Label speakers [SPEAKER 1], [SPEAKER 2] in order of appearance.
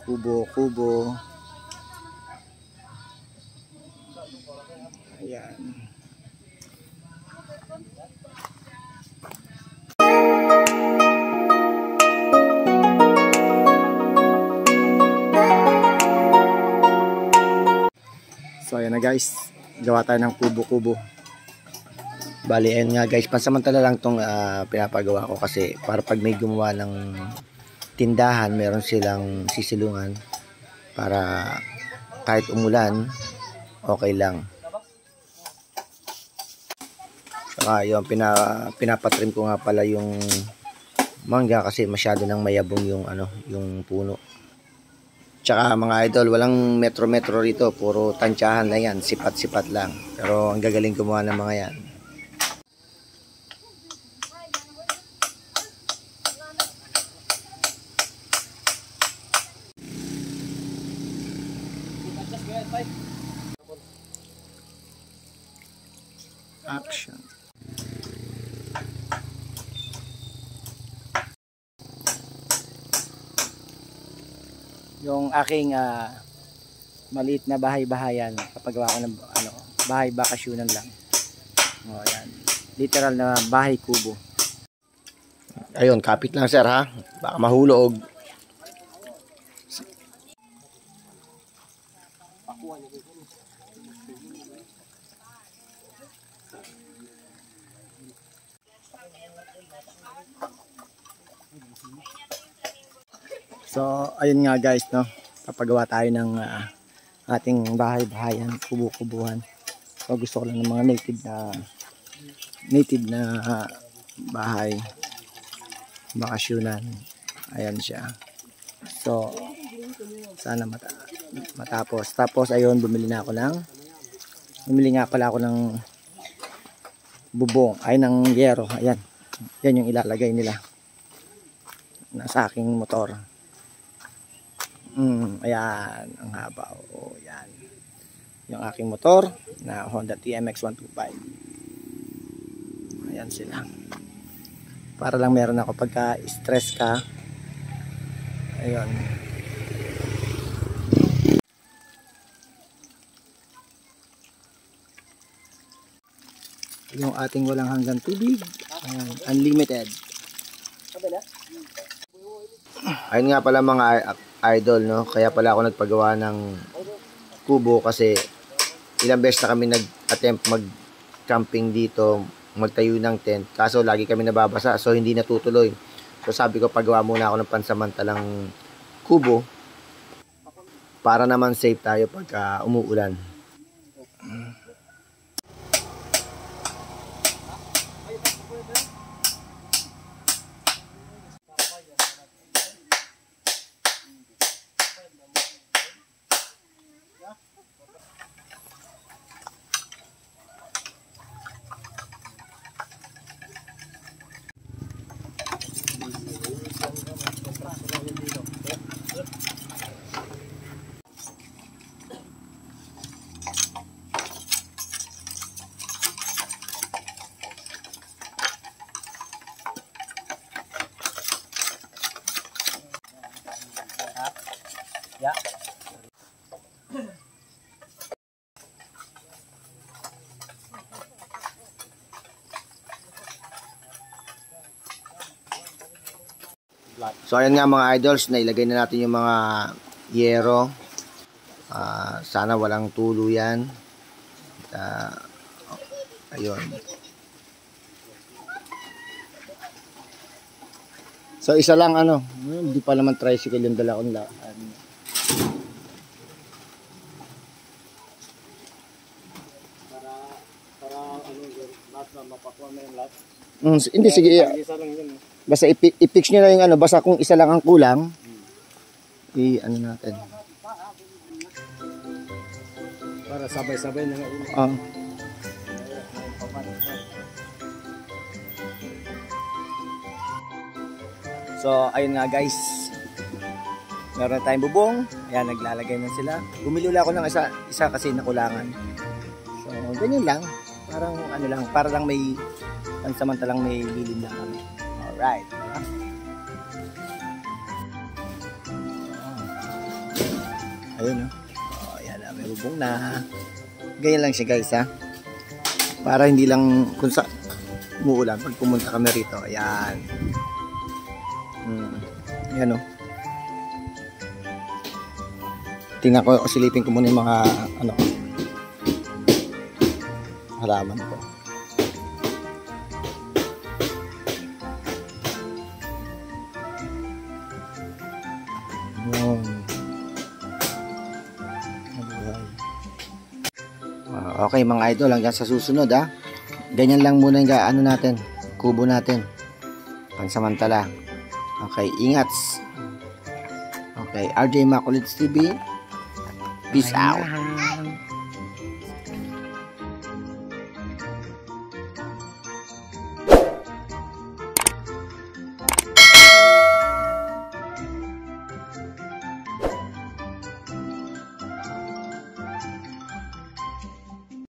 [SPEAKER 1] Kubo. Ayan. So ayan na guys, gawa tayo ng kubo-kubo. Bali ayan nga guys, pansamantala lang tong pinapagawa ko kasi para pag may gumawa ng tindahan, meron silang sisilungan para kahit umulan, okay lang. Saka yun, pinapatrim ko nga pala yung mangga kasi masyado nang mayabong yung yung puno. Tsaka mga idol, walang metro rito, puro tansyahan na yan, sipat lang. Pero ang gagaling gumawa ng mga yan. Action. Yung aking maliit na bahay-bahayan kapag gawa ko ng bahay bakasyonan lang. Oh, ayan. Literal na bahay kubo. Ayun, kapit lang sir ha. Baka mahulog. So, ayun nga guys, no. Papagawa tayo ng ating bahay-bahayan, kubo-kubuhan. So, gusto ko lang ng mga native na bahay bakasyonan. Ayan siya. So, sana matapos. Tapos, ayun, bumili nga pala ako ng bubong, ay ng yero. Ayan. Yan yung ilalagay nila. Nasa aking motor. Ayan, ang haba. Oh, yan. Yung aking motor na Honda TMX 125. Ayan sila. Para lang meron ako pagka stress ka. Ayun. Yung ating walang hanggang tubig. Ayan, unlimited. Ayun nga pala mga idol, no? Kaya pala ako nagpagawa ng kubo kasi ilang beses na kami nag-attempt mag-camping dito, magtayo ng tent. Kaso lagi kami nababasa, so hindi natutuloy. So sabi ko, pagawa muna ako ng pansamantalang kubo para naman safe tayo pagka umuulan. Yeah. So ayan nga mga idols, nailagay na natin yung mga yero. Sana walang tulo yan. Ayun. So isa lang hindi pa naman tricycle yung dala kong hindi, sige. Basta i-fix nyo na yung basta kung isa lang ang kulang, natin. Para sabay-sabay na nga. So, ayun nga guys. Meron na tayong bubong. Ayan, naglalagay na sila. Bumili ako ng isa kasi nakulangan. So, ganyan lang. Parang para lang may pansamantalang may lilim lang kami. Alright. Ayun, no? Oh, ayan na, may bubong na. Ganyan lang siya, guys, ha? Para hindi lang kung sa umuulan pag pumunta kami rito. Ayan. Ayan, no? Tingnan ko, silipin ko muna yung mga, ano, halaman ko. Okay mga idol, hanggang sa susunod ha. Ganyan lang muna yung ano natin, kubo natin. Pansamantala. Okay, ingat. Okay, RJ Makulits TV. Peace out.